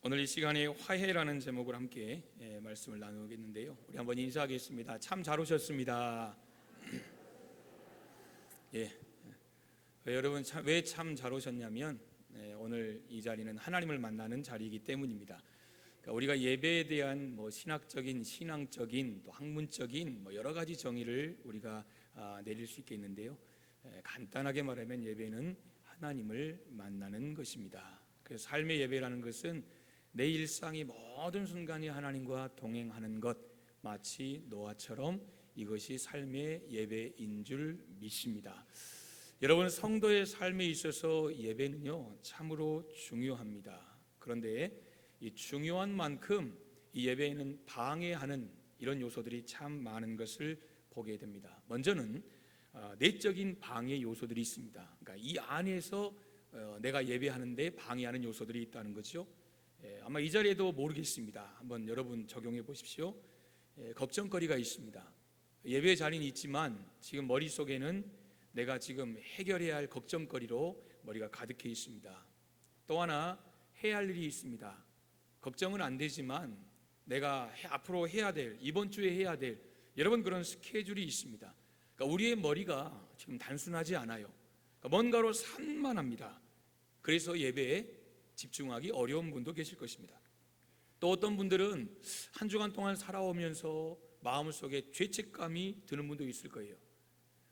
오늘 이 시간에 화해라는 제목으로 함께 말씀을 나누겠는데요. 우리 한번 인사하겠습니다. 참 잘 오셨습니다. 여러분 왜 참 잘 오셨냐면 오늘 이 자리는 하나님을 만나는 자리이기 때문입니다. 그러니까 우리가 예배에 대한 신학적인, 신앙적인, 또 학문적인 여러 가지 정의를 우리가 내릴 수 있겠는데요. 간단하게 말하면 예배는 하나님을 만나는 것입니다. 그래서 삶의 예배라는 것은 내 일상의 모든 순간이 하나님과 동행하는 것, 마치 노아처럼 이것이 삶의 예배인 줄 믿습니다. 여러분, 성도의 삶에 있어서 예배는요 참으로 중요합니다. 그런데 이 중요한 만큼 이 예배에는 방해하는 이런 요소들이 참 많은 것을 보게 됩니다. 먼저는 내적인 방해 요소들이 있습니다. 그러니까 이 안에서 내가 예배하는데 방해하는 요소들이 있다는 거죠. 아마 이 자리에도 모르겠습니다. 한번 여러분 적용해 보십시오. 걱정거리가 있습니다. 예배 자리는 있지만 지금 머릿속에는 내가 지금 해결해야 할 걱정거리로 머리가 가득해 있습니다. 또 하나 해야 할 일이 있습니다. 걱정은 안 되지만 내가 앞으로 해야 될, 이번 주에 해야 될 여러분 그런 스케줄이 있습니다. 그러니까 우리의 머리가 지금 단순하지 않아요. 그러니까 뭔가로 산만합니다. 그래서 예배에 집중하기 어려운 분도 계실 것입니다. 또 어떤 분들은 한 주간 동안 살아오면서 마음속에 죄책감이 드는 분도 있을 거예요.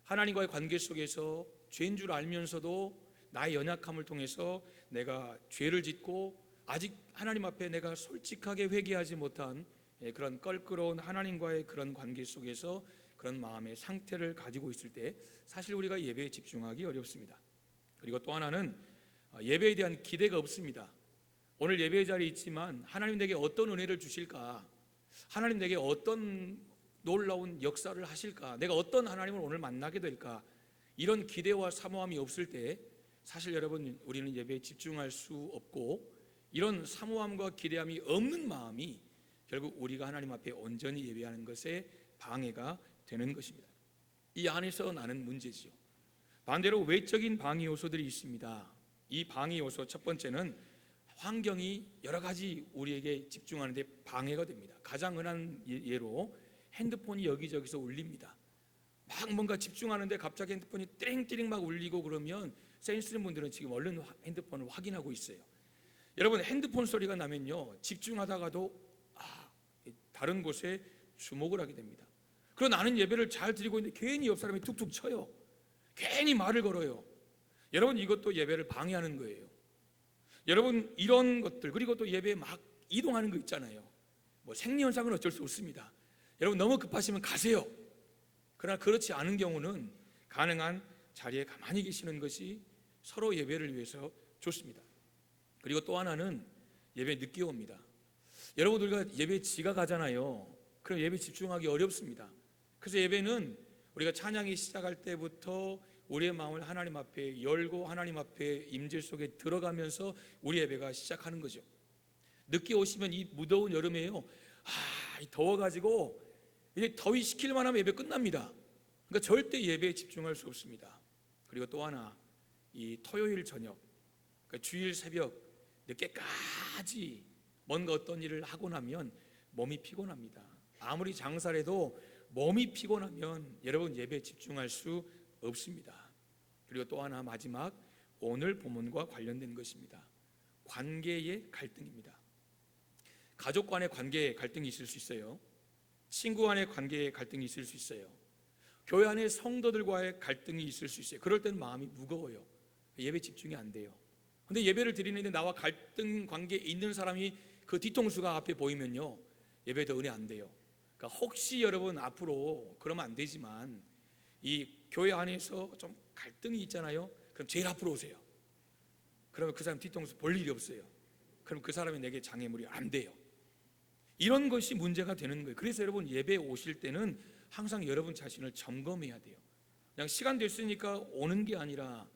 하나님과의 관계 속에서 죄인 줄 알면서도 나의 연약함을 통해서 내가 죄를 짓고 아직 하나님 앞에 내가 솔직하게 회개하지 못한 그런 껄끄러운 하나님과의 그런 관계 속에서 그런 마음의 상태를 가지고 있을 때 사실 우리가 예배에 집중하기 어렵습니다. 그리고 또 하나는 예배에 대한 기대가 없습니다. 오늘 예배 자리에 있지만 하나님 내게 어떤 은혜를 주실까? 하나님 내게 어떤 놀라운 역사를 하실까? 내가 어떤 하나님을 오늘 만나게 될까? 이런 기대와 사모함이 없을 때 사실 여러분 우리는 예배에 집중할 수 없고 이런 사모함과 기대함이 없는 마음이 결국 우리가 하나님 앞에 온전히 예배하는 것에 방해가 되는 것입니다. 이 안에서 나는 문제지요. 반대로 외적인 방해 요소들이 있습니다. 이 방해 요소 첫 번째는 환경이 여러 가지 우리에게 집중하는데 방해가 됩니다. 가장 흔한 예로 핸드폰이 여기저기서 울립니다. 막 뭔가 집중하는데 갑자기 핸드폰이 띠링띠링 막 울리고 그러면 센스 있는 분들은 지금 얼른 핸드폰을 확인하고 있어요. 여러분 핸드폰 소리가 나면요 집중하다가도 다른 곳에 주목을 하게 됩니다. 그리고 나는 예배를 잘 드리고 있는데 괜히 옆 사람이 툭툭 쳐요. 괜히 말을 걸어요. 여러분 이것도 예배를 방해하는 거예요. 여러분 이런 것들 그리고 또 예배에 막 이동하는 거 있잖아요. 생리현상은 어쩔 수 없습니다. 여러분 너무 급하시면 가세요. 그러나 그렇지 않은 경우는 가능한 자리에 가만히 계시는 것이 서로 예배를 위해서 좋습니다. 그리고 또 하나는 예배 늦게 옵니다. 여러분 우리가 예배 지각하잖아요. 그럼 예배 집중하기 어렵습니다. 그래서 예배는 우리가 찬양이 시작할 때부터 우리의 마음을 하나님 앞에 열고 하나님 앞에 임재 속에 들어가면서 우리 예배가 시작하는 거죠. 늦게 오시면 이 무더운 여름에요 더워가지고 이제 더위 식힐만 하면 예배 끝납니다. 그러니까 절대 예배에 집중할 수 없습니다. 그리고 또 하나 이 토요일 저녁 그러니까 주일 새벽 늦게까지 뭔가 어떤 일을 하고 나면 몸이 피곤합니다. 아무리 장사를 해도 몸이 피곤하면 여러분 예배에 집중할 수 없습니다. 그리고 또 하나 마지막 오늘 본문과 관련된 것입니다. 관계의 갈등입니다. 가족 간의 관계에 갈등이 있을 수 있어요. 친구 간의 관계에 갈등이 있을 수 있어요. 교회 안에 성도들과의 갈등이 있을 수 있어요. 그럴 때는 마음이 무거워요. 예배 집중이 안 돼요. 근데 예배를 드리는데 나와 갈등 관계에 있는 사람이 그 뒤통수가 앞에 보이면요 예배 더 은혜 안 돼요. 그러니까 혹시 여러분 앞으로 그러면 안 되지만 이 교회 안에서 좀 갈등이 있잖아요. 그럼 제일 앞으로 오세요. 그러면 그 사람 뒤통수 볼 일이 없어요. 그럼 그 사람이 내게 장애물이 안 돼요. 이런 것이 문제가 되는 거예요. 그래서 여러분 예배에 오실 때는 항상 여러분 자신을 점검해야 돼요. 그냥 시간 됐으니까 오는 게 아니라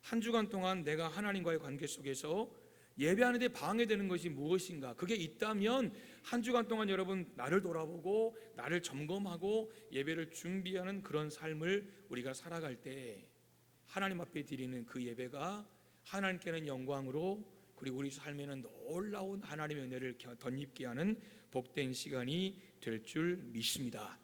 한 주간 동안 내가 하나님과의 관계 속에서 예배하는데 방해되는 것이 무엇인가? 그게 있다면 한 주간 동안 여러분 나를 돌아보고 나를 점검하고 예배를 준비하는 그런 삶을 우리가 살아갈 때 하나님 앞에 드리는 그 예배가 하나님께는 영광으로 그리고 우리 삶에는 놀라운 하나님의 은혜를 덧입게 하는 복된 시간이 될 줄 믿습니다.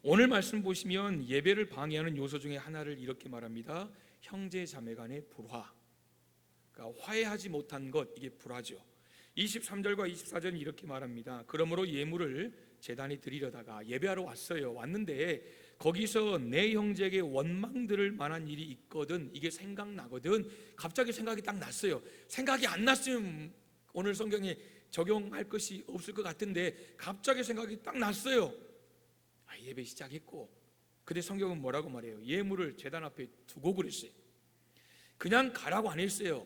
오늘 말씀 보시면 예배를 방해하는 요소 중에 하나를 이렇게 말합니다. 형제 자매 간의 불화, 그러니까 화해하지 못한 것, 이게 불화죠. 23절과 24절은 이렇게 말합니다. 그러므로 예물을 제단에 드리려다가 예배하러 왔어요. 왔는데 거기서 내 형제에게 원망 들을 만한 일이 있거든, 이게 생각나거든. 갑자기 생각이 딱 났어요. 생각이 안 났으면 오늘 성경에 적용할 것이 없을 것 같은데 갑자기 생각이 딱 났어요. 예배 시작했고, 근데 성경은 뭐라고 말해요? 예물을 제단 앞에 두고 그랬어요. 그냥 가라고 안 했어요.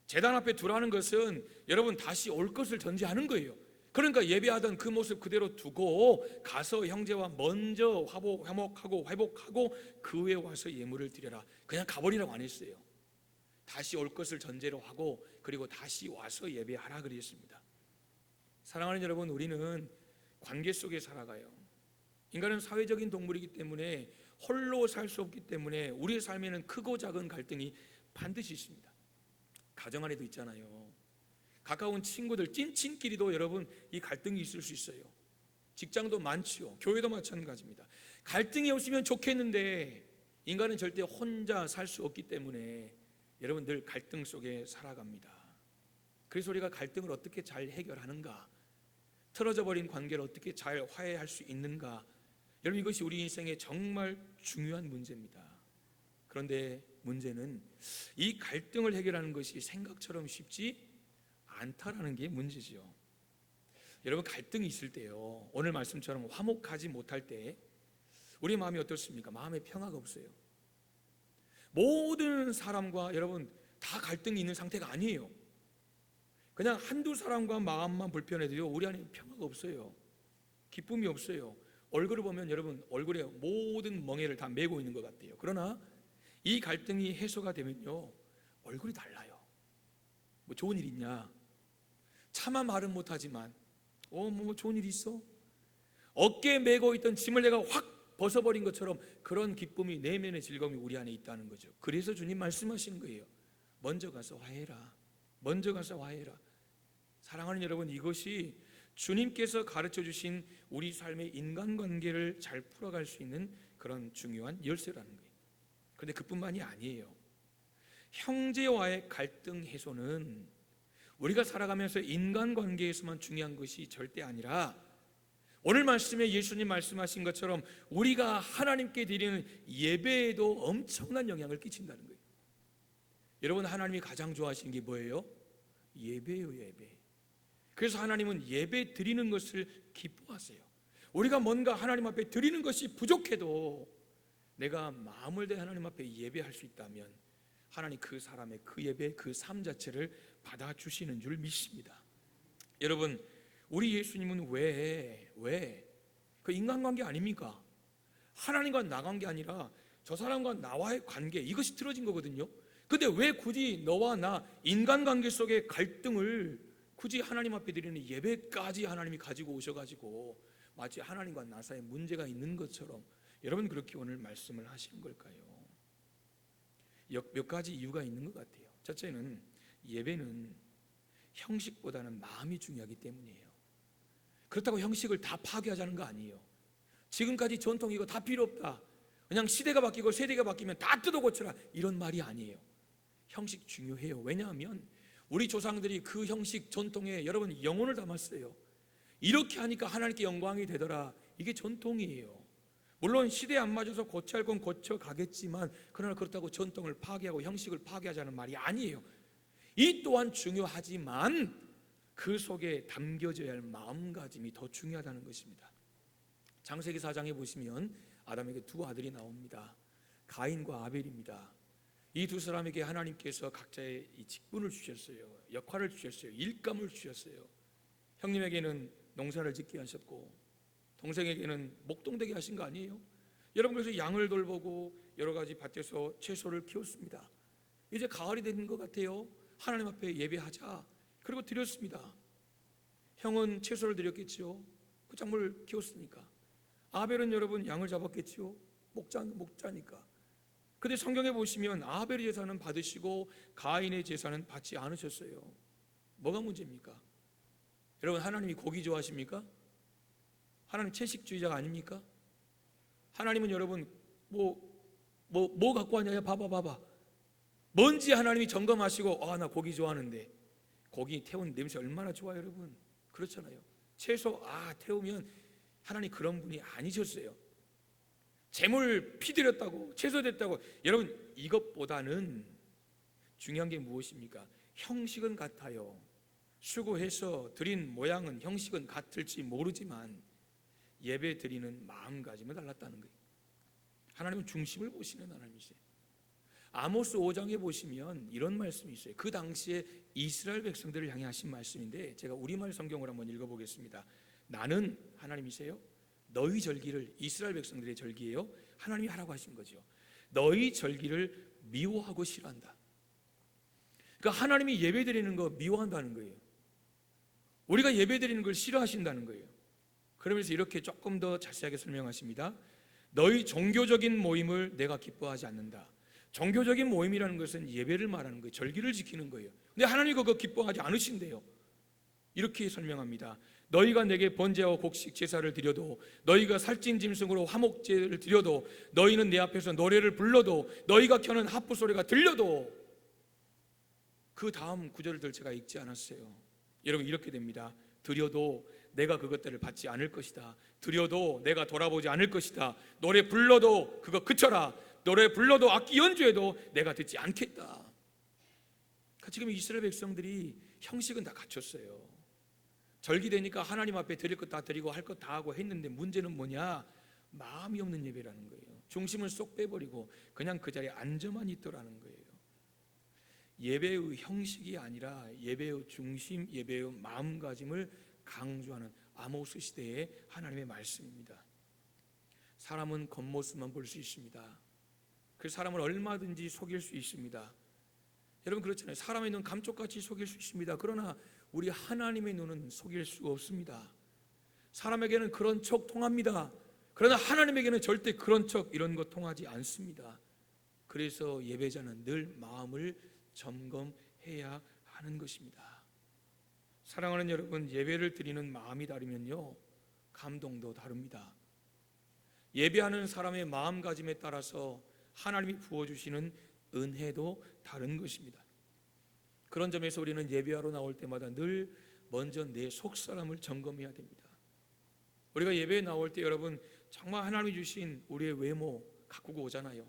제단 앞에 두라는 것은 여러분 다시 올 것을 전제하는 거예요. 그러니까 예배하던 그 모습 그대로 두고 가서 형제와 먼저 화목하고 회복하고 그 후에 와서 예물을 드려라. 그냥 가버리라고 안 했어요. 다시 올 것을 전제로 하고 그리고 다시 와서 예배하라 그랬습니다. 사랑하는 여러분, 우리는 관계 속에 살아가요. 인간은 사회적인 동물이기 때문에 홀로 살 수 없기 때문에 우리의 삶에는 크고 작은 갈등이 반드시 있습니다. 가정 안에도 있잖아요. 가까운 친구들, 찐친끼리도 여러분 이 갈등이 있을 수 있어요. 직장도 많지요. 교회도 마찬가지입니다. 갈등이 없으면 좋겠는데 인간은 절대 혼자 살 수 없기 때문에 여러분 늘 갈등 속에 살아갑니다. 그래서 우리가 갈등을 어떻게 잘 해결하는가, 틀어져 버린 관계를 어떻게 잘 화해할 수 있는가, 여러분 이것이 우리 인생에 정말 중요한 문제입니다. 그런데 문제는 이 갈등을 해결하는 것이 생각처럼 쉽지 않다라는 게 문제죠. 여러분 갈등이 있을 때요, 오늘 말씀처럼 화목하지 못할 때 우리 마음이 어떻습니까? 마음에 평화가 없어요. 모든 사람과 여러분 다 갈등이 있는 상태가 아니에요. 그냥 한두 사람과 마음만 불편해도요 우리 안에 평화가 없어요. 기쁨이 없어요. 얼굴을 보면 여러분 얼굴에 모든 멍에를 다 메고 있는 것 같아요. 그러나 이 갈등이 해소가 되면요 얼굴이 달라요. 뭐 좋은 일 있냐? 차마 말은 못하지만 뭐 좋은 일 있어? 어깨에 메고 있던 짐을 내가 확 벗어버린 것처럼 그런 기쁨이, 내면의 즐거움이 우리 안에 있다는 거죠. 그래서 주님 말씀하시는 거예요. 먼저 가서 화해라. 먼저 가서 화해라. 사랑하는 여러분, 이것이 주님께서 가르쳐 주신 우리 삶의 인간관계를 잘 풀어갈 수 있는 그런 중요한 열쇠라는 거예요. 그런데 그뿐만이 아니에요. 형제와의 갈등 해소는 우리가 살아가면서 인간관계에서만 중요한 것이 절대 아니라 오늘 말씀에 예수님 말씀하신 것처럼 우리가 하나님께 드리는 예배에도 엄청난 영향을 끼친다는 거예요. 여러분, 하나님이 가장 좋아하시는 게 뭐예요? 예배예요, 예배. 그래서 하나님은 예배 드리는 것을 기뻐하세요. 우리가 뭔가 하나님 앞에 드리는 것이 부족해도 내가 마음을 다해 하나님 앞에 예배할 수 있다면 하나님 그 사람의 그 예배, 그 삶 자체를 받아주시는 줄 믿습니다. 여러분, 우리 예수님은 왜 그 인간관계 아닙니까? 하나님과 나 관계 아니라 저 사람과 나와의 관계, 이것이 틀어진 거거든요. 근데 왜 굳이 너와 나 인간관계 속의 갈등을 굳이 하나님 앞에 드리는 예배까지 하나님이 가지고 오셔가지고 마치 하나님과 나 사이에 문제가 있는 것처럼 여러분 그렇게 오늘 말씀을 하시는 걸까요? 몇 가지 이유가 있는 것 같아요. 첫째는 예배는 형식보다는 마음이 중요하기 때문이에요. 그렇다고 형식을 다 파괴하자는 거 아니에요. 지금까지 전통 이거 다 필요 없다, 그냥 시대가 바뀌고 세대가 바뀌면 다 뜯어 고쳐라, 이런 말이 아니에요. 형식 중요해요. 왜냐하면 우리 조상들이 그 형식 전통에 여러분 영혼을 담았어요. 이렇게 하니까 하나님께 영광이 되더라, 이게 전통이에요. 물론 시대에 안 맞아서 고쳐야 할 건 고쳐가겠지만 그러나 그렇다고 전통을 파괴하고 형식을 파괴하자는 말이 아니에요. 이 또한 중요하지만 그 속에 담겨져야 할 마음가짐이 더 중요하다는 것입니다. 창세기 4장에 보시면 아담에게 두 아들이 나옵니다. 가인과 아벨입니다. 이 두 사람에게 하나님께서 각자의 이 직분을 주셨어요. 역할을 주셨어요. 일감을 주셨어요. 형님에게는 농사를 짓게 하셨고 동생에게는 목동되게 하신 거 아니에요? 여러분, 그래서 양을 돌보고 여러 가지 밭에서 채소를 키웠습니다. 이제 가을이 되는 것 같아요. 하나님 앞에 예배하자. 그리고 드렸습니다. 형은 채소를 드렸겠지요. 그 작물을 키웠으니까. 아벨은 여러분 양을 잡았겠지요. 목자니까. 근데 성경에 보시면 아벨의 제사는 받으시고 가인의 제사는 받지 않으셨어요. 뭐가 문제입니까? 여러분, 하나님이 고기 좋아하십니까? 하나님 채식주의자가 아닙니까? 하나님은 여러분 뭐 갖고 왔냐? 봐봐. 뭔지 하나님이 점검하시고, 나 고기 좋아하는데, 고기 태운 냄새 얼마나 좋아요, 여러분. 그렇잖아요. 채소 태우면 하나님 그런 분이 아니셨어요. 재물 피드렸다고, 채소 됐다고. 여러분, 이것보다는 중요한 게 무엇입니까? 형식은 같아요. 수고해서 드린 모양은, 형식은 같을지 모르지만 예배 드리는 마음가짐은 달랐다는 거예요. 하나님은 중심을 보시는 하나님이세요. 아모스 5장에 보시면 이런 말씀이 있어요. 그 당시에 이스라엘 백성들을 향해 하신 말씀인데, 제가 우리말 성경을 한번 읽어보겠습니다. 나는, 하나님이세요, 너희 절기를, 이스라엘 백성들의 절기예요, 하나님이 하라고 하신 거죠. 너희 절기를 미워하고 싫어한다. 그러니까 하나님이 예배 드리는 거 미워한다는 거예요. 우리가 예배 드리는 걸 싫어하신다는 거예요. 그러면서 이렇게 조금 더 자세하게 설명하십니다. 너희 종교적인 모임을 내가 기뻐하지 않는다. 종교적인 모임이라는 것은 예배를 말하는 거예요. 절기를 지키는 거예요. 근데 하나님이 그거 기뻐하지 않으신대요. 이렇게 설명합니다. 너희가 내게 번제와 곡식 제사를 드려도, 너희가 살찐 짐승으로 화목제를 드려도, 너희는 내 앞에서 노래를 불러도, 너희가 켜는 하프 소리가 들려도, 그 다음 구절들 제가 읽지 않았어요. 여러분, 이렇게 됩니다. 드려도 내가 그것들을 받지 않을 것이다. 드려도 내가 돌아보지 않을 것이다. 노래 불러도 그거 그쳐라. 노래 불러도 악기 연주해도 내가 듣지 않겠다. 지금 이스라엘 백성들이 형식은 다 갖췄어요. 절기 되니까 하나님 앞에 드릴 것 다 드리고 할 것 다 하고 했는데, 문제는 뭐냐? 마음이 없는 예배라는 거예요. 중심을 쏙 빼버리고 그냥 그 자리에 앉아만 있더라는 거예요. 예배의 형식이 아니라 예배의 중심, 예배의 마음가짐을 강조하는 아모스 시대의 하나님의 말씀입니다. 사람은 겉모습만 볼 수 있습니다. 그 사람을 얼마든지 속일 수 있습니다. 여러분, 그렇잖아요. 사람의 눈 감쪽같이 속일 수 있습니다. 그러나 우리 하나님의 눈은 속일 수가 없습니다. 사람에게는 그런 척 통합니다. 그러나 하나님에게는 절대 그런 척, 이런 거 통하지 않습니다. 그래서 예배자는 늘 마음을 점검해야 하는 것입니다. 사랑하는 여러분, 예배를 드리는 마음이 다르면요, 감동도 다릅니다. 예배하는 사람의 마음가짐에 따라서 하나님이 부어주시는 은혜도 다른 것입니다. 그런 점에서 우리는 예배하러 나올 때마다 늘 먼저 내 속사람을 점검해야 됩니다. 우리가 예배에 나올 때 여러분, 정말 하나님이 주신 우리의 외모 가꾸고 오잖아요.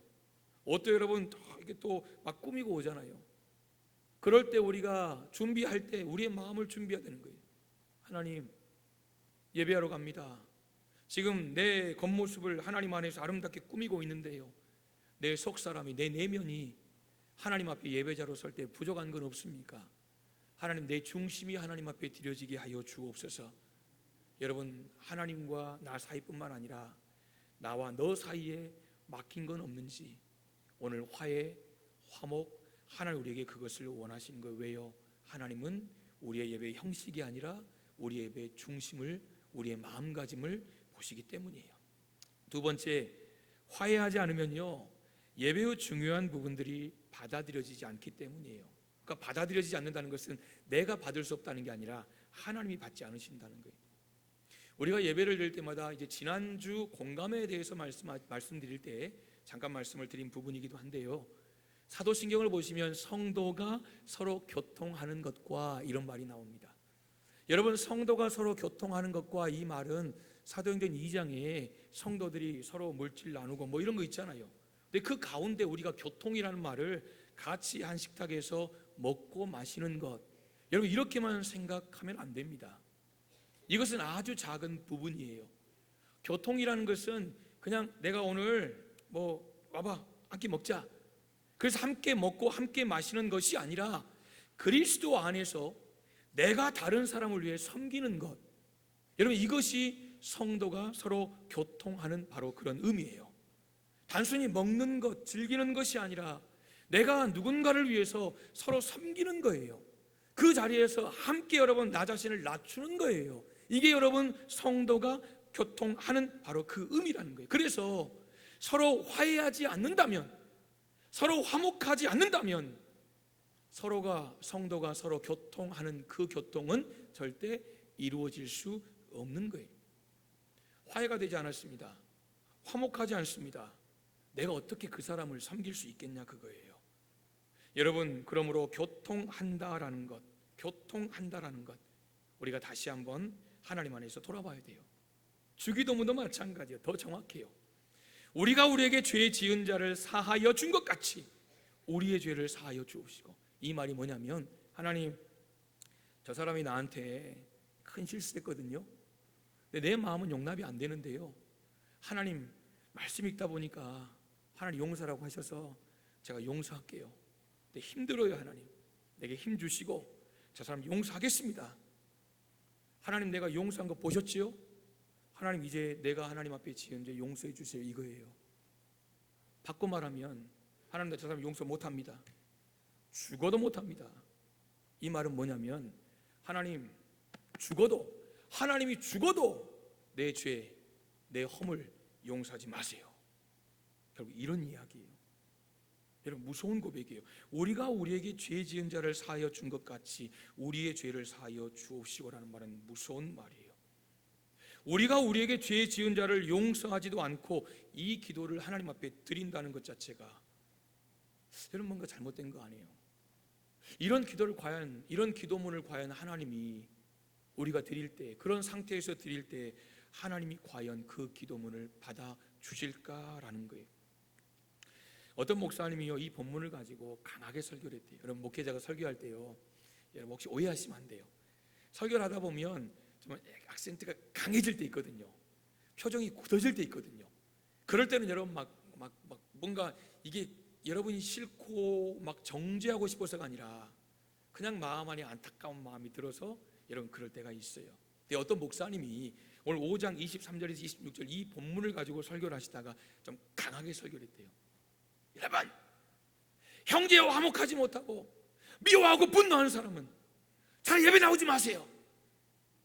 옷도 여러분 이렇게 또 막 꾸미고 오잖아요. 그럴 때 우리가 준비할 때 우리의 마음을 준비해야 되는 거예요. 하나님, 예배하러 갑니다. 지금 내 겉모습을 하나님 안에서 아름답게 꾸미고 있는데요, 내 속사람이, 내 내면이 하나님 앞에 예배자로 설 때 부족한 건 없습니까? 하나님, 내 중심이 하나님 앞에 드려지게 하여 주옵소서. 여러분, 하나님과 나 사이뿐만 아니라 나와 너 사이에 막힌 건 없는지 오늘 화해, 화목, 하나님 우리에게 그것을 원하시는 거예요. 왜요? 하나님은 우리의 예배의 형식이 아니라 우리의 예배의 중심을, 우리의 마음가짐을 보시기 때문이에요. 두 번째, 화해하지 않으면요, 예배의 중요한 부분들이 받아들여지지 않기 때문이에요. 그러니까 받아들여지지 않는다는 것은 내가 받을 수 없다는 게 아니라 하나님이 받지 않으신다는 거예요. 우리가 예배를 드릴 때마다 이제 지난주 공감에 대해서 말씀드릴 때 잠깐 말씀을 드린 부분이기도 한데요, 사도신경을 보시면 성도가 서로 교통하는 것과 이런 말이 나옵니다. 여러분, 성도가 서로 교통하는 것과 이 말은 사도행전 2장에 성도들이 서로 물질 나누고 뭐 이런 거 있잖아요. 근데 그 가운데 우리가 교통이라는 말을 같이 한 식탁에서 먹고 마시는 것, 여러분 이렇게만 생각하면 안 됩니다. 이것은 아주 작은 부분이에요. 교통이라는 것은 그냥 내가 오늘 와봐 한 끼 먹자, 그래서 함께 먹고 함께 마시는 것이 아니라 그리스도 안에서 내가 다른 사람을 위해 섬기는 것, 여러분 이것이 성도가 서로 교통하는 바로 그런 의미예요. 단순히 먹는 것, 즐기는 것이 아니라 내가 누군가를 위해서 서로 섬기는 거예요. 그 자리에서 함께 여러분 나 자신을 낮추는 거예요. 이게 여러분 성도가 교통하는 바로 그 의미라는 거예요. 그래서 서로 화해하지 않는다면, 서로 화목하지 않는다면 서로가 성도가 서로 교통하는 그 교통은 절대 이루어질 수 없는 거예요. 화해가 되지 않았습니다. 화목하지 않습니다. 내가 어떻게 그 사람을 섬길 수 있겠냐 그거예요. 여러분, 그러므로 교통한다라는 것, 우리가 다시 한번 하나님 안에서 돌아봐야 돼요. 주기도문도 마찬가지예요. 더 정확해요. 우리가 우리에게 죄 지은 자를 사하여 준 것 같이 우리의 죄를 사하여 주옵시고. 이 말이 뭐냐면, 하나님, 저 사람이 나한테 큰 실수했거든요. 근데 내 마음은 용납이 안 되는데요, 하나님, 말씀 읽다 보니까 하나님 용서라고 하셔서 제가 용서할게요. 근데 힘들어요. 하나님, 내게 힘 주시고 저 사람 용서하겠습니다. 하나님, 내가 용서한 거 보셨지요? 하나님, 이제 내가 하나님 앞에 지은 죄 용서해 주세요, 이거예요. 바꿔 말하면, 하나님, 저 사람 용서 못합니다. 죽어도 못합니다. 이 말은 뭐냐면, 하나님이 죽어도 내 죄, 내 허물 용서하지 마세요. 결국 이런 이야기예요. 여러분, 무서운 고백이에요. 우리가 우리에게 죄 지은 자를 사하여 준 것 같이 우리의 죄를 사하여 주옵시고라는 말은 무서운 말이에요. 우리가 우리에게 죄 지은 자를 용서하지도 않고 이 기도를 하나님 앞에 드린다는 것 자체가, 여러분, 뭔가 잘못된 거 아니에요? 이런 기도문을 과연 하나님이 우리가 드릴 때, 그런 상태에서 드릴 때 하나님이 과연 그 기도문을 받아 주실까라는 거예요. 어떤 목사님이요, 이 본문을 가지고 강하게 설교를 했대요. 여러분, 목회자가 설교할 때요, 여러분 혹시 오해하시면 안 돼요. 설교를 하다 보면 정말 악센트가 강해질 때 있거든요. 표정이 굳어질 때 있거든요. 그럴 때는 여러분 막 뭔가 이게 여러분이 싫고 막 정죄하고 싶어서가 아니라 그냥 마음 안에 안타까운 마음이 들어서 여러분 그럴 때가 있어요. 근데 어떤 목사님이 오늘 5장 23절에서 26절 이 본문을 가지고 설교를 하시다가 좀 강하게 설교를 했대요. 여러분, 형제와 화목하지 못하고 미워하고 분노하는 사람은 잘 예배 나오지 마세요.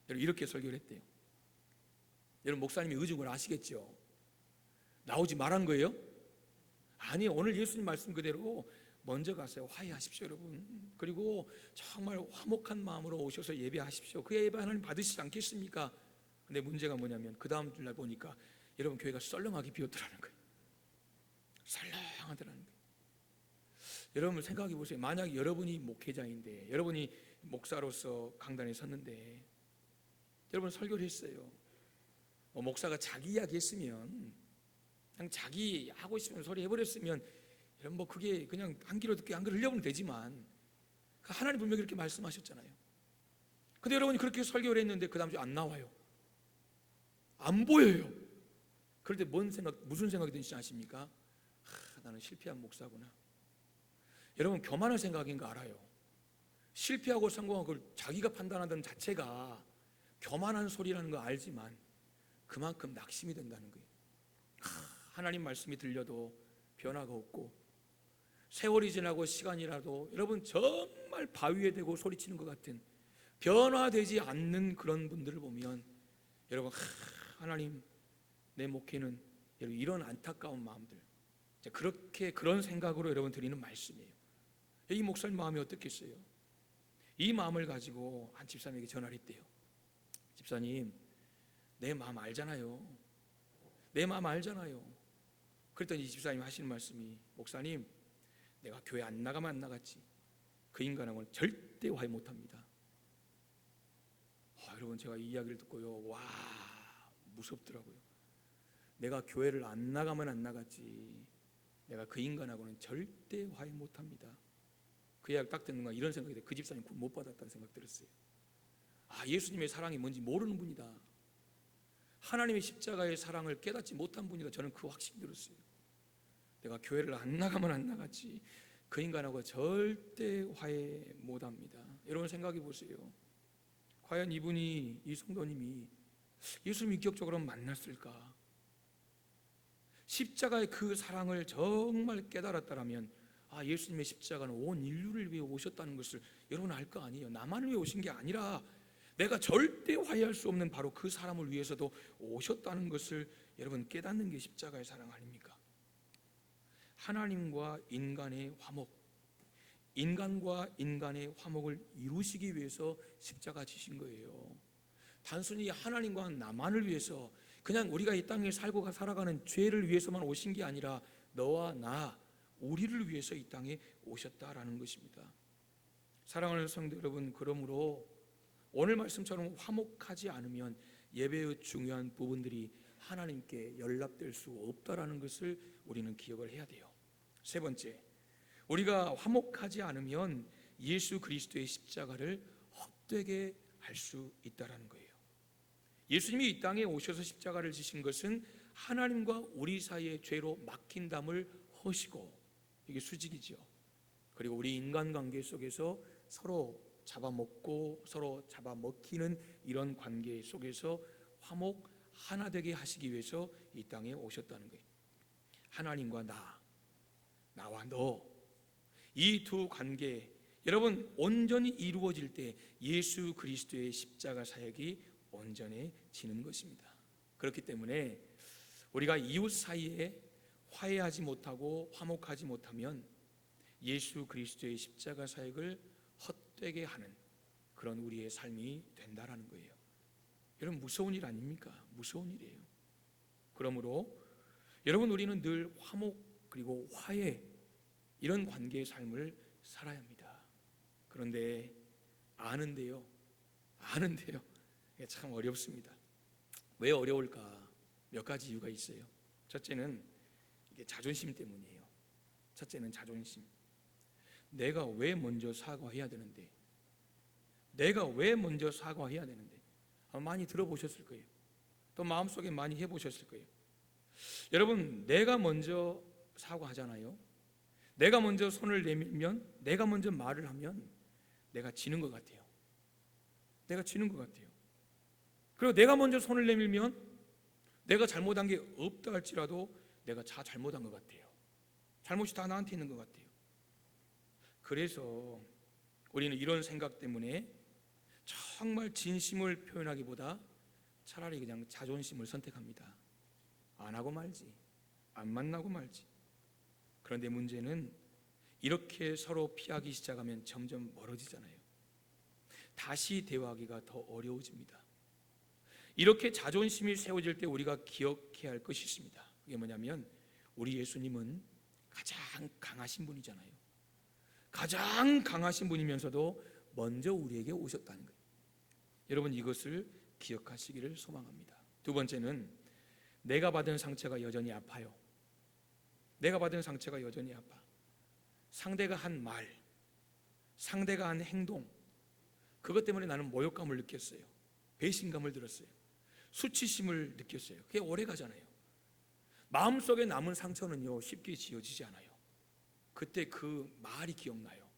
여러분, 이렇게 설교를 했대요. 여러분, 목사님이 의중을 아시겠죠? 나오지 말한 거예요? 아니, 오늘 예수님 말씀 그대로 먼저 가세요. 화해하십시오, 여러분. 그리고 정말 화목한 마음으로 오셔서 예배하십시오. 그 예배 하나님 받으시지 않겠습니까? 근데 문제가 뭐냐면 그 다음 주날 보니까 여러분, 교회가 썰렁하게 비었더라는 거예요. 썰렁하더라는 거예요. 여러분 생각해 보세요. 만약 여러분이 목회자인데, 여러분이 목사로서 강단에 섰는데 여러분 설교를 했어요. 목사가 자기 이야기 했으면, 그냥 자기 하고 싶은 소리 해버렸으면 여러분 뭐 그게 그냥 한 귀로 듣고 한 귀로 흘려보면 되지만, 하나님 분명히 그렇게 말씀하셨잖아요. 근데 여러분이 그렇게 설교를 했는데 그 다음 주에 안 나와요. 안 보여요. 그럴 때 무슨 생각이 드는지 아십니까? 나는 실패한 목사구나. 여러분, 교만한 생각인 거 알아요. 실패하고 성공한 걸 자기가 판단하던 자체가 교만한 소리라는 거 알지만 그만큼 낙심이 된다는 거예요. 하나님 말씀이 들려도 변화가 없고, 세월이 지나고 시간이라도 여러분 정말 바위에 대고 소리치는 것 같은 변화되지 않는 그런 분들을 보면 여러분, 하나님, 내 목회는 여러분 이런 안타까운 마음들, 그런 생각으로 여러분 드리는 말씀이에요. 이 목사님 마음이 어떻겠어요? 이 마음을 가지고 한 집사님에게 전화를 했대요. 집사님, 내 마음 알잖아요. 내 마음 알잖아요. 그랬더니 이 집사님이 하시는 말씀이, 목사님, 내가 교회 안 나가면 안 나갔지 그 인간하고는 절대 화해 못합니다. 여러분, 제가 이 이야기를 듣고요, 와, 무섭더라고요. 내가 교회를 안 나가면 안 나갔지 내가 그 인간하고는 절대 화해 못합니다. 그 이야기 딱 듣는 거 이런 생각이 들어요. 그 집사님 구원 못 받았다는 생각 들었어요. 예수님의 사랑이 뭔지 모르는 분이다. 하나님의 십자가의 사랑을 깨닫지 못한 분이다. 저는 그 확신이 들었어요. 내가 교회를 안 나가면 안 나갔지 그 인간하고 절대 화해 못합니다. 여러분 생각해 보세요. 과연 이 성도님이 예수님 인격적으로 만났을까? 십자가의 그 사랑을 정말 깨달았다면 예수님의 십자가는 온 인류를 위해 오셨다는 것을 여러분 알 거 아니에요. 나만을 위해 오신 게 아니라 내가 절대 화해할 수 없는 바로 그 사람을 위해서도 오셨다는 것을 여러분 깨닫는 게 십자가의 사랑 아닙니까? 하나님과 인간의 화목, 인간과 인간의 화목을 이루시기 위해서 십자가 지신 거예요. 단순히 하나님과 나만을 위해서, 그냥 우리가 이 땅에 살고 살아가는 죄를 위해서만 오신 게 아니라 너와 나, 우리를 위해서 이 땅에 오셨다라는 것입니다. 사랑하는 성도 여러분, 그러므로 오늘 말씀처럼 화목하지 않으면 예배의 중요한 부분들이 하나님께 연락될 수 없다라는 것을 우리는 기억을 해야 돼요. 세 번째, 우리가 화목하지 않으면 예수 그리스도의 십자가를 헛되게 할 수 있다라는 거예요. 예수님이 이 땅에 오셔서 십자가를 지신 것은 하나님과 우리 사이의 죄로 막힌 담을 허시고, 이게 수직이죠. 그리고 우리 인간관계 속에서 서로 잡아먹고 서로 잡아먹히는 이런 관계 속에서 화목 하나 되게 하시기 위해서 이 땅에 오셨다는 거예요. 하나님과 나와 너, 이 두 관계, 여러분 온전히 이루어질 때 예수 그리스도의 십자가 사역이 온전해지는 것입니다. 그렇기 때문에 우리가 이웃 사이에 화해하지 못하고 화목하지 못하면 예수 그리스도의 십자가 사역을 헛되게 하는 그런 우리의 삶이 된다라는 거예요. 여러분, 무서운 일 아닙니까? 무서운 일이에요. 그러므로 여러분, 우리는 늘 화목 그리고 화해, 이런 관계의 삶을 살아야 합니다. 그런데 아는데요, 이게 참 어렵습니다. 왜 어려울까? 몇 가지 이유가 있어요. 첫째는 이게 자존심 때문이에요. 첫째는 자존심. 내가 왜 먼저 사과해야 되는데, 아마 많이 들어보셨을 거예요. 또 마음속에 많이 해보셨을 거예요. 여러분, 내가 먼저 사과하잖아요. 내가 먼저 손을 내밀면, 내가 먼저 말을 하면 내가 지는 것 같아요. 그리고 내가 먼저 손을 내밀면 내가 잘못한 게 없다 할지라도 내가 잘못한 것 같아요. 잘못이 다 나한테 있는 것 같아요. 그래서 우리는 이런 생각 때문에 정말 진심을 표현하기보다 차라리 그냥 자존심을 선택합니다. 안 하고 말지, 안 만나고 말지. 그런데 문제는 이렇게 서로 피하기 시작하면 점점 멀어지잖아요. 다시 대화하기가 더 어려워집니다. 이렇게 자존심이 세워질 때 우리가 기억해야 할 것이 있습니다. 그게 뭐냐면, 우리 예수님은 가장 강하신 분이잖아요. 가장 강하신 분이면서도 먼저 우리에게 오셨다는 거예요. 여러분, 이것을 기억하시기를 소망합니다. 두 번째는 내가 받은 상처가 여전히 아파요. 상대가 한 말, 상대가 한 행동, 그것 때문에 나는 모욕감을 느꼈어요. 배신감을 들었어요. 수치심을 느꼈어요. 그게 오래 가잖아요. 마음속에 남은 상처는요, 쉽게 지워지지 않아요. 그때 그 말이 기억나요.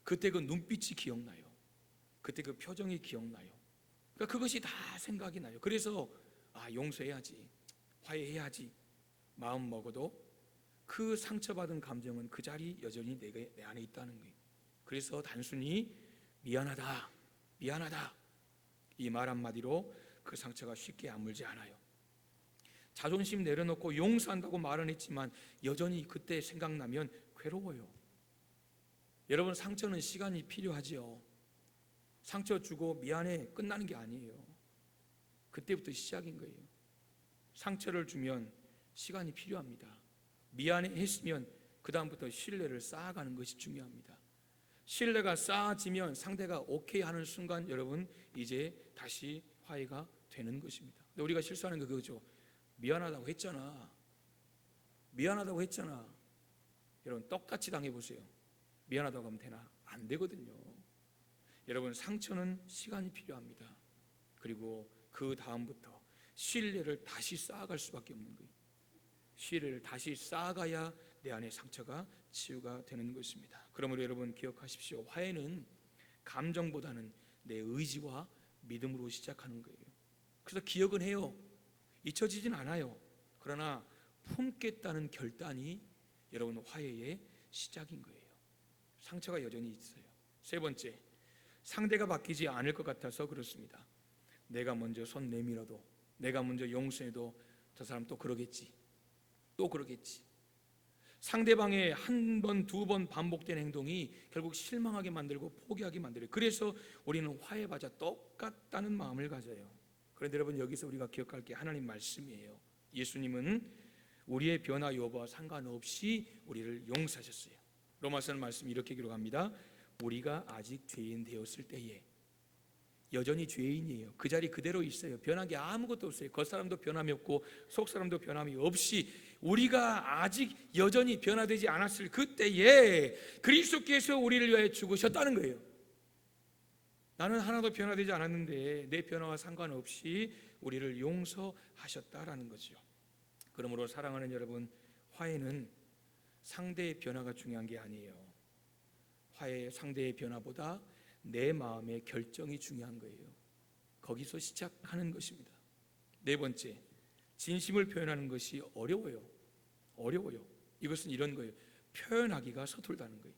그때 그 눈빛이 기억나요. 그때 그 표정이 기억나요. 그러니까 그것이 다 생각이 나요. 그래서 용서해야지, 화해해야지 마음 먹어도 그 상처받은 감정은 그 자리 여전히 내 안에 있다는 거예요. 그래서 단순히 미안하다 이 말 한마디로 그 상처가 쉽게 아물지 않아요. 자존심 내려놓고 용서한다고 말은 했지만 여전히 그때 생각나면 괴로워요. 여러분, 상처는 시간이 필요하지요. 상처 주고 미안해 끝나는 게 아니에요. 그때부터 시작인 거예요. 상처를 주면 시간이 필요합니다. 미안해 했으면 그 다음부터 신뢰를 쌓아가는 것이 중요합니다. 신뢰가 쌓아지면 상대가 오케이 하는 순간 여러분, 이제 다시 화해가 되는 것입니다. 근데 우리가 실수하는 게 그거죠. 미안하다고 했잖아. 여러분, 똑같이 당해보세요. 미안하다고 하면 되나? 안 되거든요. 여러분, 상처는 시간이 필요합니다. 그리고 그 다음부터 신뢰를 다시 쌓아갈 수밖에 없는 거예요. 신뢰를 다시 쌓아가야 내 안의 상처가 치유가 되는 것입니다. 그러므로 여러분, 기억하십시오. 화해는 감정보다는 내 의지와 믿음으로 시작하는 거예요. 그래서 기억은 해요. 잊혀지진 않아요. 그러나 품겠다는 결단이 여러분 화해의 시작인 거예요. 상처가 여전히 있어요. 세 번째, 상대가 바뀌지 않을 것 같아서 그렇습니다. 내가 먼저 손 내밀어도, 내가 먼저 용서해도 저 사람 또 그러겠지. 상대방의 한 번, 두 번 반복된 행동이 결국 실망하게 만들고 포기하게 만들어요. 그래서 우리는 화해받아 똑같다는 마음을 가져요. 그런데 여러분, 여기서 우리가 기억할 게 하나님 말씀이에요. 예수님은 우리의 변화 여부와 상관없이 우리를 용서하셨어요. 로마서는 말씀 이렇게 기록합니다. 우리가 아직 죄인 되었을 때에, 여전히 죄인이에요. 그 자리 그대로 있어요. 변한 게 아무것도 없어요. 겉사람도 변함이 없고 속사람도 변함이 없이 우리가 아직 여전히 변화되지 않았을 그때에 그리스도께서 우리를 위하여 죽으셨다는 거예요. 나는 하나도 변화되지 않았는데 내 변화와 상관없이 우리를 용서하셨다라는 거죠. 그러므로 사랑하는 여러분, 화해는 상대의 변화가 중요한 게 아니에요. 화해, 상대의 변화보다 내 마음의 결정이 중요한 거예요. 거기서 시작하는 것입니다. 네 번째, 진심을 표현하는 것이 어려워요. 이것은 이런 거예요. 표현하기가 서툴다는 거예요.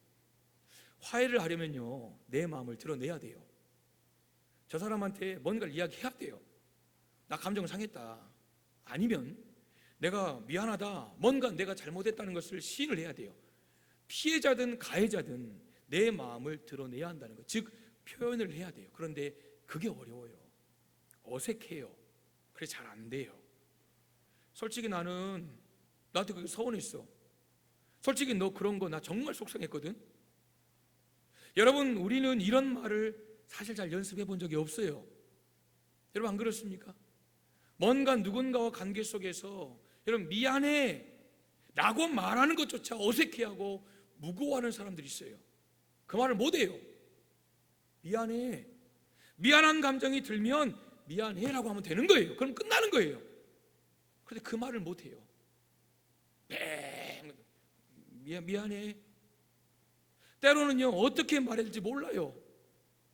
화해를 하려면요, 내 마음을 드러내야 돼요. 저 사람한테 뭔가를 이야기해야 돼요. 나 감정 상했다. 아니면 내가 미안하다. 뭔가 내가 잘못했다는 것을 시인을 해야 돼요. 피해자든 가해자든 내 마음을 드러내야 한다는 것, 즉 표현을 해야 돼요. 그런데 그게 어려워요. 어색해요. 그래서 잘 안 돼요. 솔직히 나는 나한테 그게 서운했어. 솔직히 너 그런 거 나 정말 속상했거든. 여러분, 우리는 이런 말을 사실 잘 연습해 본 적이 없어요. 여러분, 안 그렇습니까? 뭔가 누군가와 관계 속에서 여러분 미안해 라고 말하는 것조차 어색해하고 무거워하는 사람들이 있어요. 그 말을 못해요. 미안해, 미안한 감정이 들면 미안해 라고 하면 되는 거예요. 그럼 끝나는 거예요. 그런데 그 말을 못해요. 미안해. 때로는요, 어떻게 말해야 될지 몰라요.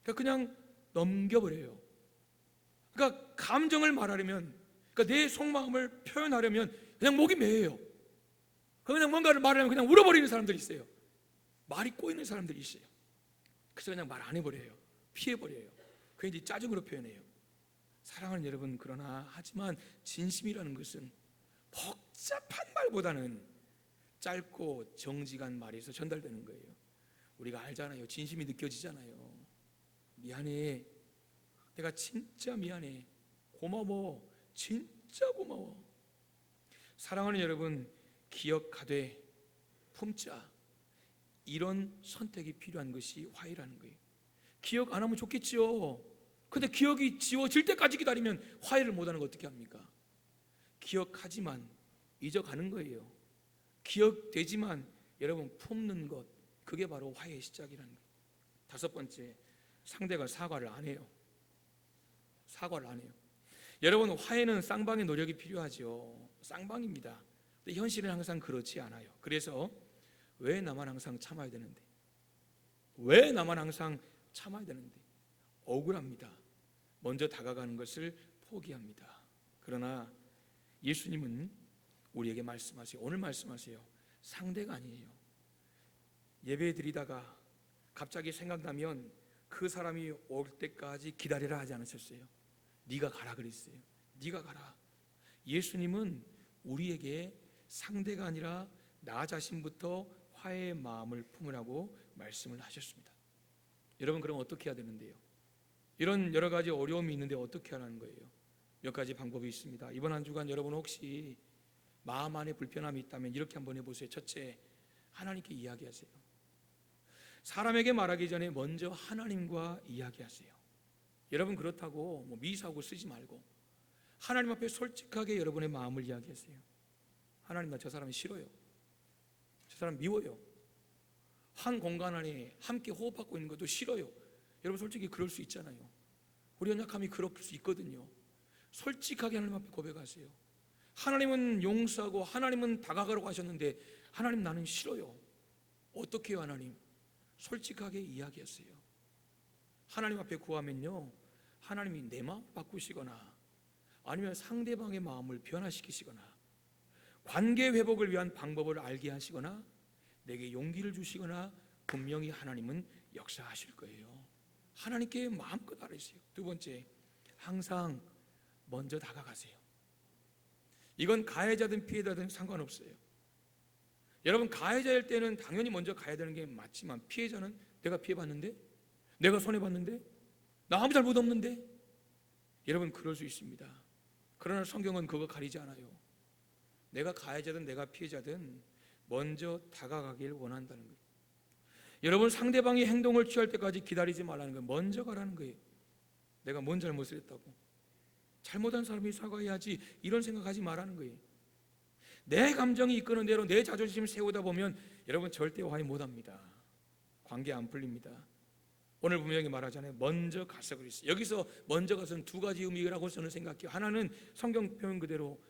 그냥 넘겨버려요. 그러니까 감정을 말하려면, 그러니까 내 속마음을 표현하려면 그냥 목이 메여요. 그냥 뭔가를 말하려면 그냥 울어버리는 사람들이 있어요. 말이 꼬이는 사람들이 있어요. 그래서 그냥 말 안 해버려요. 피해버려요. 그게 이제 짜증으로 표현해요. 사랑하는 여러분, 그러나 하지만 진심이라는 것은 복잡한 말보다는 짧고 정직한 말에서 전달되는 거예요. 우리가 알잖아요. 진심이 느껴지잖아요. 미안해. 내가 진짜 미안해. 고마워. 진짜 고마워. 사랑하는 여러분, 기억하되 품자. 이런 선택이 필요한 것이 화해라는 거예요. 기억 안 하면 좋겠지요. 근데 기억이 지워질 때까지 기다리면 화해를 못하는 거 어떻게 합니까? 기억하지만 잊어가는 거예요. 기억되지만 여러분 품는 것, 그게 바로 화해의 시작이라는 거예요. 다섯 번째, 상대가 사과를 안 해요. 사과를 안 해요. 여러분, 화해는 쌍방의 노력이 필요하죠. 쌍방입니다. 근데 현실은 항상 그렇지 않아요. 그래서 왜 나만 항상 참아야 되는데? 왜 나만 항상 참아야 되는데? 억울합니다. 먼저 다가가는 것을 포기합니다. 그러나 예수님은 우리에게 말씀하세요. 오늘 말씀하세요. 상대가 아니에요. 예배 드리다가 갑자기 생각나면 그 사람이 올 때까지 기다리라 하지 않으셨어요. 네가 가라 그랬어요. 네가 가라. 예수님은 우리에게 상대가 아니라 나 자신부터 화해의 마음을 품으라고 말씀을 하셨습니다. 여러분, 그럼 어떻게 해야 되는데요? 이런 여러 가지 어려움이 있는데 어떻게 하라는 거예요? 몇 가지 방법이 있습니다. 이번 한 주간 여러분 혹시 마음 안에 불편함이 있다면 이렇게 한번 해보세요. 첫째, 하나님께 이야기하세요. 사람에게 말하기 전에 먼저 하나님과 이야기하세요. 여러분, 그렇다고 미사고 쓰지 말고 하나님 앞에 솔직하게 여러분의 마음을 이야기하세요. 하나님, 나 저 사람이 싫어요. 저 사람 미워요. 한 공간 안에 함께 호흡하고 있는 것도 싫어요. 여러분, 솔직히 그럴 수 있잖아요. 우리 연약함이 그럴 수 있거든요. 솔직하게 하나님 앞에 고백하세요. 하나님은 용서하고 하나님은 다가가라고 하셨는데 하나님, 나는 싫어요. 어떻게 해요? 하나님, 솔직하게 이야기하세요. 하나님 앞에 구하면요, 하나님이 내 마음을 바꾸시거나 아니면 상대방의 마음을 변화시키시거나 관계 회복을 위한 방법을 알게 하시거나 내게 용기를 주시거나 분명히 하나님은 역사하실 거예요. 하나님께 마음껏 아뢰세요. 두 번째, 항상 먼저 다가가세요. 이건 가해자든 피해자든 상관없어요. 여러분, 가해자일 때는 당연히 먼저 가야 되는 게 맞지만 피해자는 내가 피해봤는데, 내가 손해봤는데, 나 아무 잘못 없는데, 여러분 그럴 수 있습니다. 그러나 성경은 그거 가리지 않아요. 내가 가해자든 내가 피해자든 먼저 다가가길 원한다는 거예요. 여러분, 상대방이 행동을 취할 때까지 기다리지 말라는 거예요. 먼저 가라는 거예요. 내가 뭔 잘못을 했다고, 잘못한 사람이 사과해야지, 이런 생각하지 말라는 거예요. 내 감정이 이끄는 대로 내 자존심을 세우다 보면 여러분 절대 화해 못합니다. 관계 안 풀립니다. 오늘 분명히 말하잖아요. 먼저 가서 그랬어요. 여기서 먼저 가서는 두 가지 의미라고 저는 생각해요. 하나는 성경 표현 그대로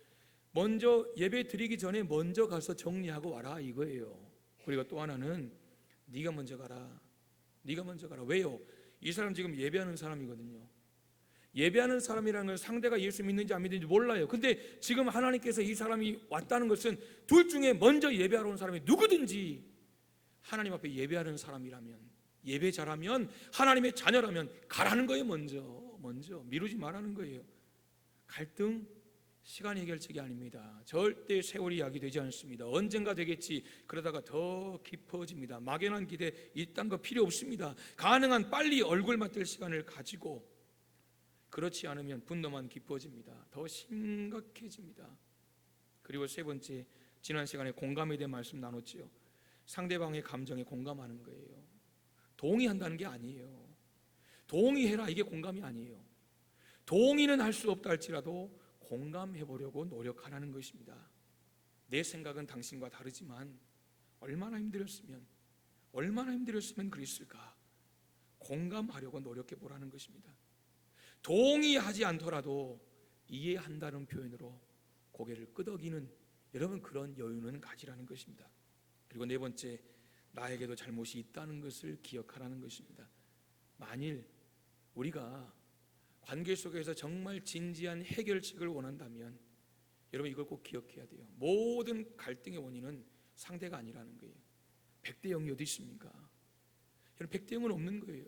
먼저 예배 드리기 전에 먼저 가서 정리하고 와라, 이거예요. 그리고 또 하나는 네가 먼저 가라. 네가 먼저 가라. 왜요? 이 사람 지금 예배하는 사람이거든요. 예배하는 사람이라는 건 상대가 예수 믿는지 안 믿는지 몰라요. 근데 지금 하나님께서 이 사람이 왔다는 것은 둘 중에 먼저 예배하러 온 사람이 누구든지 하나님 앞에 예배하는 사람이라면, 예배자라면, 하나님의 자녀라면 가라는 거예요. 먼저 미루지 말라는 거예요. 갈등 시간 해결책이 아닙니다. 절대 세월이 약이 되지 않습니다. 언젠가 되겠지, 그러다가 더 깊어집니다. 막연한 기대 이딴 거 필요 없습니다. 가능한 빨리 얼굴 맞댈 시간을 가지고, 그렇지 않으면 분노만 깊어집니다. 더 심각해집니다. 그리고 세 번째, 지난 시간에 공감에 대한 말씀 나눴지요. 상대방의 감정에 공감하는 거예요. 동의한다는 게 아니에요. 동의해라, 이게 공감이 아니에요. 동의는 할 수 없다 할지라도 공감해 보려고 노력하라는 것입니다. 내 생각은 당신과 다르지만 얼마나 힘들었으면 그랬을까. 공감하려고 노력해 보라는 것입니다. 동의하지 않더라도 이해한다는 표현으로 고개를 끄덕이는, 여러분 그런 여유는 가지라는 것입니다. 그리고 네 번째, 나에게도 잘못이 있다는 것을 기억하라는 것입니다. 만일 우리가 관계 속에서 정말 진지한 해결책을 원한다면 여러분 이걸 꼭 기억해야 돼요. 모든 갈등의 원인은 상대가 아니라는 거예요. 100대 0이 어디 있습니까? 여러분 100대 0은 없는 거예요.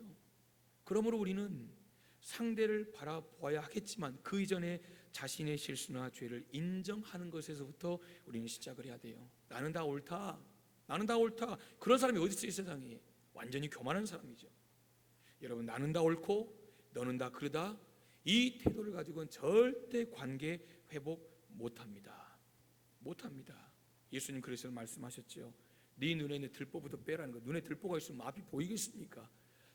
그러므로 우리는 상대를 바라보아야 하겠지만 그 이전에 자신의 실수나 죄를 인정하는 것에서부터 우리는 시작을 해야 돼요. 나는 다 옳다. 그런 사람이 어디 있어요, 이 세상에. 완전히 교만한 사람이죠. 여러분, 나는 다 옳고 너는 다 그러다, 이 태도를 가지고는 절대 관계 회복 못합니다. 예수님 그래서 말씀하셨죠. 네 눈에 있는 들보부터 빼라는 거. 눈에 들보가 있으면 앞이 보이겠습니까?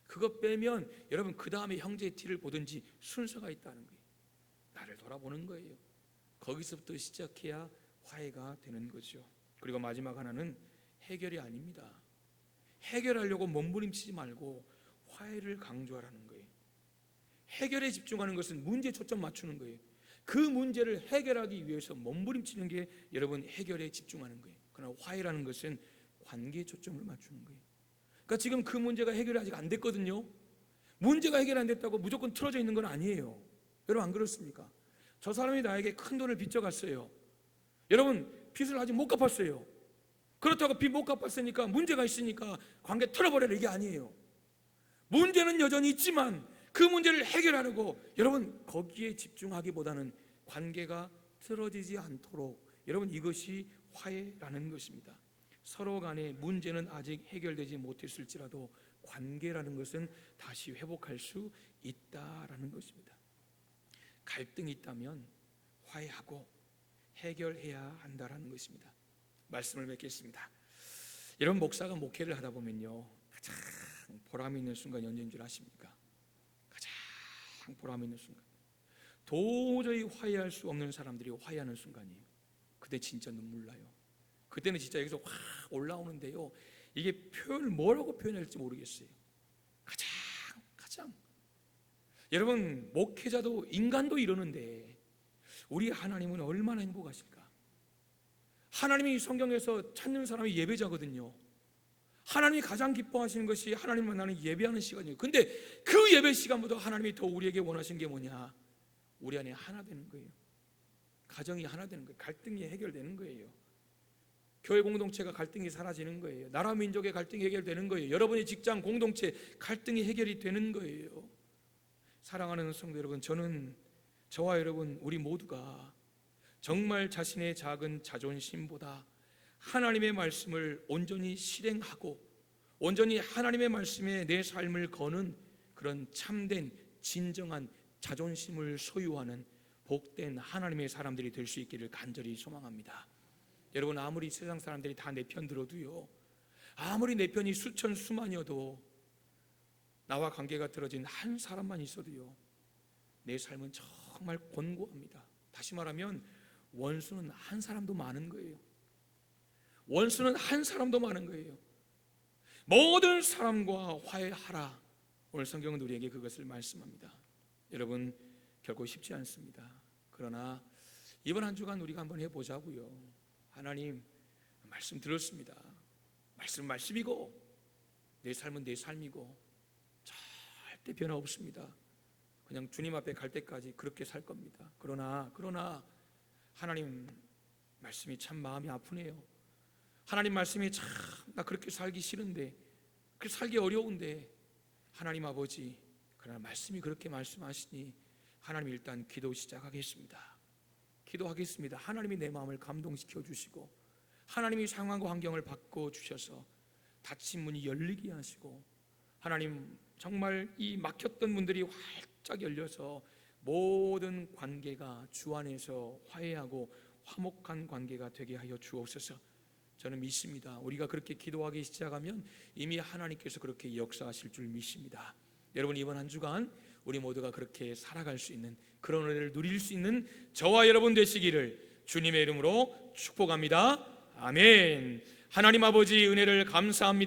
그거 빼면 여러분 그 다음에 형제의 티를 보든지 순서가 있다는 거예요. 나를 돌아보는 거예요. 거기서부터 시작해야 화해가 되는 거죠. 그리고 마지막 하나는 해결이 아닙니다. 해결하려고 몸부림치지 말고 화해를 강조하라는 거예요. 해결에 집중하는 것은 문제에 초점 맞추는 거예요. 그 문제를 해결하기 위해서 몸부림치는 게 여러분 해결에 집중하는 거예요. 그러나 화해라는 것은 관계에 초점을 맞추는 거예요. 그러니까 지금 그 문제가 해결이 아직 안 됐거든요. 문제가 해결 안 됐다고 무조건 틀어져 있는 건 아니에요. 여러분 안 그렇습니까? 저 사람이 나에게 큰 돈을 빚져갔어요. 여러분 빚을 아직 못 갚았어요. 그렇다고 빚 못 갚았으니까 문제가 있으니까 관계 틀어버려라, 이게 아니에요. 문제는 여전히 있지만 그 문제를 해결하려고 여러분 거기에 집중하기보다는 관계가 틀어지지 않도록, 여러분 이것이 화해라는 것입니다. 서로 간의 문제는 아직 해결되지 못했을지라도 관계라는 것은 다시 회복할 수 있다라는 것입니다. 갈등이 있다면 화해하고 해결해야 한다라는 것입니다. 말씀을 맺겠습니다. 여러분 목사가 목회를 하다 보면요, 가장 보람 있는 순간이 언제인 줄 아십니까? 가장 보람 있는 순간, 도저히 화해할 수 없는 사람들이 화해하는 순간이에요. 그때 진짜 눈물 나요. 그때는 진짜 여기서 확 올라오는데요, 이게 표현을 뭐라고 표현해야 할지 모르겠어요. 가장 여러분 목회자도 인간도 이러는데 우리 하나님은 얼마나 행복하실까? 하나님이 성경에서 찾는 사람이 예배자거든요. 하나님이 가장 기뻐하시는 것이 하나님 만나는 예배하는 시간이에요. 근데 그 예배 시간보다 하나님이 더 우리에게 원하시는 게 뭐냐? 우리 안에 하나 되는 거예요. 가정이 하나 되는 거예요. 갈등이 해결되는 거예요. 교회 공동체가 갈등이 사라지는 거예요. 나라 민족의 갈등이 해결되는 거예요. 여러분의 직장 공동체 갈등이 해결이 되는 거예요. 사랑하는 성도 여러분, 저는 저와 여러분 우리 모두가 정말 자신의 작은 자존심보다 하나님의 말씀을 온전히 실행하고 온전히 하나님의 말씀에 내 삶을 거는 그런 참된 진정한 자존심을 소유하는 복된 하나님의 사람들이 될 수 있기를 간절히 소망합니다. 여러분, 아무리 세상 사람들이 다 내 편 들어도요, 아무리 내 편이 수천 수만이어도 나와 관계가 틀어진 한 사람만 있어도요, 내 삶은 정말 곤고합니다. 다시 말하면 원수는 한 사람도 많은 거예요. 원수는 한 사람도 많은 거예요. 모든 사람과 화해하라. 오늘 성경은 우리에게 그것을 말씀합니다. 여러분, 결코 쉽지 않습니다. 그러나 이번 한 주간 우리가 한번 해보자고요. 하나님, 말씀 들었습니다. 말씀이고 내 삶은 내 삶이고 절대 변화 없습니다. 그냥 주님 앞에 갈 때까지 그렇게 살 겁니다. 그러나 하나님 말씀이 참 마음이 아프네요. 하나님 말씀이 참 나 그렇게 살기 싫은데, 그렇게 살기 어려운데, 하나님 아버지, 그러나 말씀이 그렇게 말씀하시니 하나님 일단 기도 시작하겠습니다. 기도하겠습니다. 하나님이 내 마음을 감동시켜 주시고 하나님이 상황과 환경을 바꿔 주셔서 닫힌 문이 열리게 하시고, 하나님 정말 이 막혔던 문들이 활짝 열려서 모든 관계가 주 안에서 화해하고 화목한 관계가 되게 하여 주옵소서. 저는 믿습니다. 우리가 그렇게 기도하기 시작하면 이미 하나님께서 그렇게 역사하실 줄 믿습니다. 여러분, 이번 한 주간 우리 모두가 그렇게 살아갈 수 있는 그런 은혜를 누릴 수 있는 저와 여러분 되시기를 주님의 이름으로 축복합니다. 아멘. 하나님 아버지, 은혜를 감사합니다.